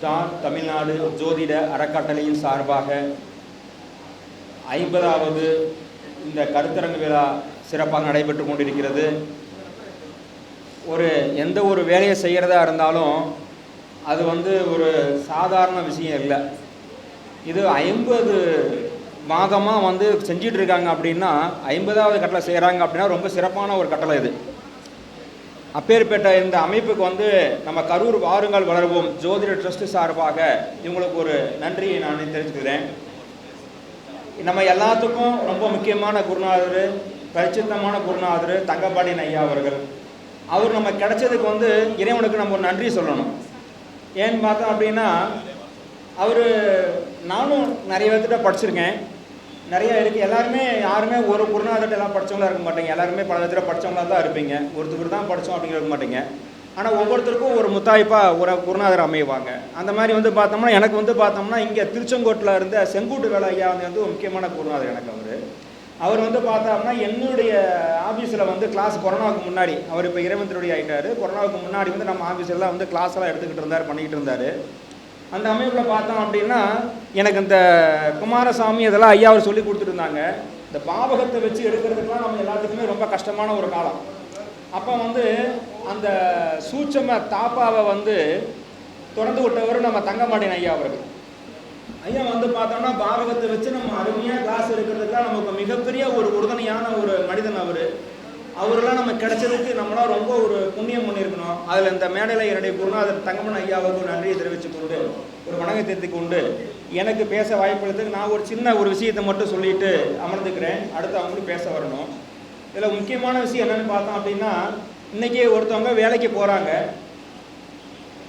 Star Tamil Nadu ஜோதிட அறக்கட்டளையின் சார்பாக 50வது இந்த கருத்தரங்கு விழா சிறப்பாக நடைபெற்று கொண்டிருக்கிறது. எந்த ஒரு வேலையை செய்கிறதா இருந்தாலும் அது ஒரு சாதாரண விஷயம் இல்லை. இது 50 மாதமாக செஞ்சிட்டு இருக்காங்க அப்படின்னா 50வது கட்டளை செய்கிறாங்க அப்படின்னா ரொம்ப சிறப்பான ஒரு கட்டளை இது. அப்பேற்பட்ட இந்த அமைப்புக்கு நம்ம கரூர் வாருங்கள் வளர்வோம் ஜோதிட ட்ரஸ்ட் சார்பாக இவங்களுக்கு ஒரு நன்றியை நான் தெரிவிச்சுக்கிறேன். நம்ம எல்லாத்துக்கும் ரொம்ப முக்கியமான குருநாதர், பரிசுத்தமான குருநாதர் தங்கப்பாண்டியன் ஐயா அவர்கள். அவர் நம்ம கிடைச்சதுக்கு இறைவனுக்கு நம்ம ஒரு நன்றி சொல்லணும். ஏன்னு பார்த்தோம் அப்படின்னா நானும் நிறைய பேர்த்திட்ட படிச்சிருக்கேன், நிறையா இருக்குது. யாருமே ஒரு குருநாதர்கிட்ட எல்லாம் படித்தவங்களா இருக்க மாட்டேங்க. எல்லாருமே பல விதத்தில் படித்தவங்களா தான் இருப்பீங்க. ஒருத்தர் தான் படித்தோம் அப்படிங்கிற இருக்க மாட்டேங்க. ஆனால் ஒவ்வொருத்தருக்கும் ஒரு முத்தாய்ப்பாக ஒரு குருநாதர் அமைவாங்க. அந்த மாதிரி பார்த்தோம்னா எனக்கு பார்த்தோம்னா இங்கே திருச்செங்கோட்டில் இருந்த செங்கூட்டு வேலை ஐயா ஒரு முக்கியமான குருநாதர் எனக்கு. அவர் பார்த்தோம்னா என்னுடைய ஆஃபீஸில் கிளாஸ் கொரோனாவுக்கு முன்னாடி, அவர் இப்போ இறைவந்தருடைய ஆகிட்டார், கொரோனாவுக்கு முன்னாடி நம்ம ஆஃபீஸெல்லாம் கிளாஸ் எல்லாம் எடுத்துக்கிட்டு இருந்தார், பண்ணிக்கிட்டு இருந்தார். அந்த அமைப்பில் பார்த்தோம் அப்படின்னா எனக்கு இந்த குமாரசாமி இதெல்லாம் ஐயா அவர் சொல்லி கொடுத்துருந்தாங்க. இந்த பாவகத்தை வச்சு எடுக்கிறதுக்கெலாம் நம்ம எல்லாத்துக்குமே ரொம்ப கஷ்டமான ஒரு காலம். அப்போ அந்த சூட்சம தாப்பாவை தொடர்ந்து விட்டவர் நம்ம தங்கப்பாண்டியன் ஐயா அவர்கள். ஐயா பார்த்தோம்னா பாவகத்தை வச்சு நம்ம அருமையாக கிளாஸ் எடுக்கிறதுக்குலாம் நமக்கு மிகப்பெரிய ஒரு உறுதுணையான ஒரு மனிதன் அவரெல்லாம் நம்ம கிடைச்சதுக்கு நம்மளாம் ரொம்ப ஒரு புண்ணியம் பண்ணியிருக்கணும். அதில் இந்த மேடையில் என்னுடைய குருநாதர் தங்கமன் ஐயாவுக்கு நன்றியை தெரிவித்து கொண்டு ஒரு வணக்கத்தை தெரிவித்து கொண்டு எனக்கு பேச வாய்ப்பளித்ததுக்கு நான் ஒரு சின்ன ஒரு விஷயத்தை மட்டும் சொல்லிட்டு அமர்ந்துக்கிறேன். அடுத்து அவங்களும் பேச வரணும். இதில் முக்கியமான விஷயம் என்னென்னு பார்த்தோம் அப்படின்னா, இன்றைக்கி ஒருத்தவங்க வேலைக்கு போகிறாங்க,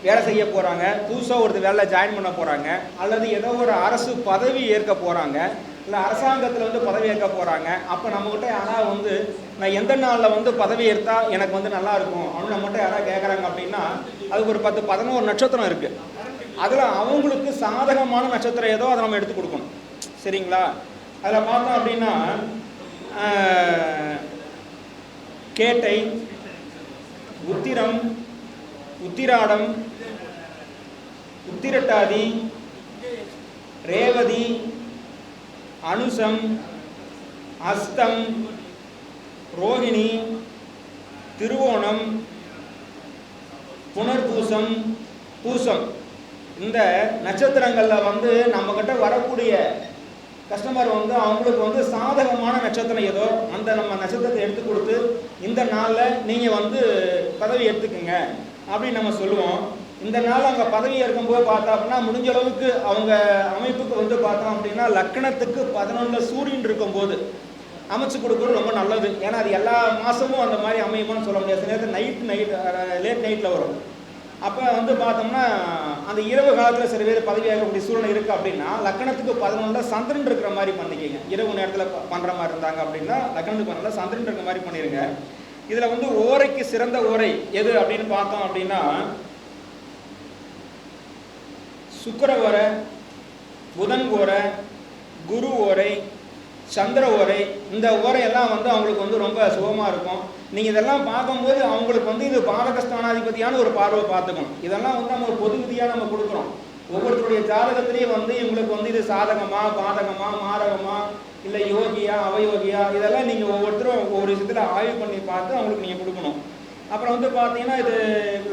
வேலை செய்ய போகிறாங்க, புதுசாக ஒருத்தர் வேலை ஜாயின் பண்ண போகிறாங்க, அல்லது ஏதோ ஒரு அரசு பதவி ஏற்க போகிறாங்க, இல்லை அரசாங்கத்தில் பதவி ஏற்க போகிறாங்க. அப்போ நம்மகிட்ட யாராவது நான் எந்த நாளில் பதவி ஏற்றால் எனக்கு நல்லா இருக்கும் அப்படின்னு நம்மகிட்ட யாராவது கேட்குறாங்க அப்படின்னா அதுக்கு ஒரு 10-11 நட்சத்திரம் இருக்குது. அதில் அவங்களுக்கு சாதகமான நட்சத்திரம் ஏதோ அதை நம்ம எடுத்து கொடுக்கணும். சரிங்களா? அதில் பார்த்தோம் அப்படின்னா கேட்டை, உத்திரம், உத்திராடம், உத்திரட்டாதி, ரேவதி, அனுசம், அஸ்தம், ரோகிணி, திருவோணம், புனர்பூசம், பூசம். இந்த நட்சத்திரங்களில் நம்மக்கிட்ட வரக்கூடிய கஸ்டமர் அவங்களுக்கு சாதகமான நட்சத்திரம் ஏதோ அந்த நம்ம நட்சத்திரத்தை எடுத்து கொடுத்து இந்த நாளில் நீங்கள் பதவி எடுத்துக்கோங்க அப்படின்னு நம்ம சொல்லுவோம். இந்த நாள் அங்கே பதவி ஏற்கும்போது பார்த்தோம் அப்படின்னா முடிஞ்ச அளவுக்கு அவங்க அமைப்புக்கு பார்த்தோம் அப்படின்னா லக்கணத்துக்கு 11 சூரியன் இருக்கும்போது அமைச்சு கொடுக்குறது ரொம்ப நல்லது. ஏன்னா அது எல்லா மாதமும் அந்த மாதிரி அமையுமான்னு சொல்ல முடியாது. சில நேரத்தில் லேட் நைட்டில் வரும். அப்போ பார்த்தோம்னா அந்த இரவு காலத்தில் சில பேர் பதவி ஏற்கக்கூடிய சூழ்நிலை இருக்குது அப்படின்னா லக்கணத்துக்கு 11 சந்திரன் இருக்கிற மாதிரி பண்ணிக்கிங்க. இரவு நேரத்தில் பண்ணுற மாதிரி இருந்தாங்க அப்படின்னா லக்கணத்துக்கு 11 சந்திரன் இருக்கிற மாதிரி பண்ணிடுங்க. இதில் ஓரைக்கு சிறந்த ஓரை எது அப்படின்னு பார்த்தோம் அப்படின்னா சுக்கிர ஓரை, புதன் ஓரை, குரு ஓரை, சந்திர ஓரை. இந்த ஓரையெல்லாம் அவங்களுக்கு ரொம்ப சுகமாக இருக்கும். நீங்கள் இதெல்லாம் பார்க்கும்போது அவங்களுக்கு இது பாதகஸ்தானாதிபதியான ஒரு பார்வை பார்த்துக்கணும். இதெல்லாம் நம்ம ஒரு பொது விதியாக நம்ம கொடுக்குறோம். ஒவ்வொருத்தருடைய ஜாதகத்திலேயே இவங்களுக்கு இது சாதகமா, பாதகமா, மாரகமா, இல்லை யோகியா, அவயோகியா, இதெல்லாம் நீங்கள் ஒவ்வொருத்தரும் ஒவ்வொரு விஷயத்தில் ஆய்வு பண்ணி பார்த்து அவங்களுக்கு நீங்கள் கொடுக்கணும். அப்புறம் பார்த்தீங்கன்னா இது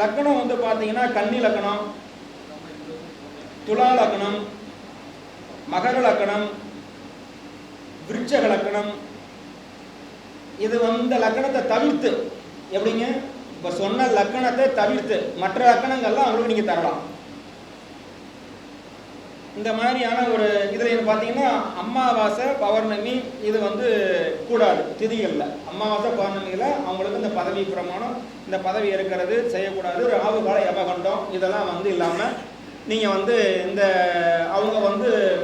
லக்கணம் பார்த்தீங்கன்னா கன்னி லக்கணம், துலா லக்கணம், மகர லக்கணம், விருட்சக லக்கணம். இது லக்கணத்தை தவிர்த்து எப்படிங்க இப்போ சொன்ன லக்கணத்தை தவிர்த்து மற்ற லக்கணங்கள்லாம் அவங்களுக்கு நீங்கள் தரலாம். இந்த மாதிரியான ஒரு இதில் பார்த்தீங்கன்னா அமாவாசை, பௌர்ணமி இது கூடாது திதிகளில். அமாவாசை பௌர்ணமியில் அவங்களுக்கு இந்த பதவி பிரமாணம், இந்த பதவி இருக்கிறது செய்யக்கூடாது. ராகு கால யமகண்டம் இதெல்லாம் இல்லாமல் நீங்கள் இந்த அவங்க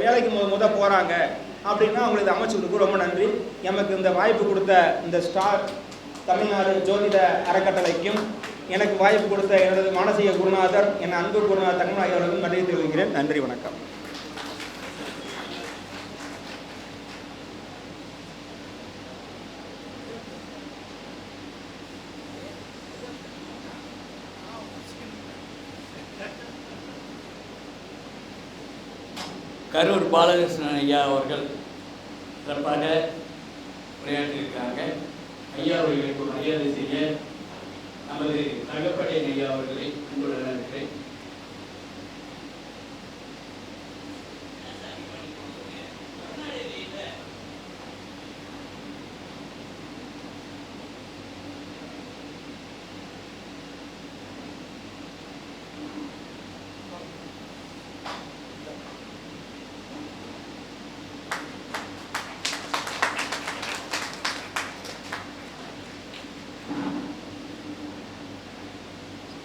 வேலைக்கு முத போகிறாங்க அப்படின்னா அவங்களுக்கு அமைச்சு கொடுக்க ரொம்ப நன்றி. எனக்கு இந்த வாய்ப்பு கொடுத்த இந்த ஸ்டார் தமிழ்நாடு ஜோதிட அறக்கட்டளைக்கும் எனக்கு வாய்ப்பு கொடுத்த எனது மானசீக குருநாதர் என் அன்பு குருநாதர் தங்கமன் ஐயாவுக்கும் நன்றி தெரிவிக்கிறேன். நன்றி, வணக்கம். கரூர் பாலகிருஷ்ணன் ஐயா அவர்கள் சிறப்பாக உரையாற்றியிருக்காங்க. ஐயா அவர்களுக்கு மரியாதை செய்ய நமது தங்கப்பட்டை ஐயா அவர்களை அன்புடன் அழைக்கிறேன்.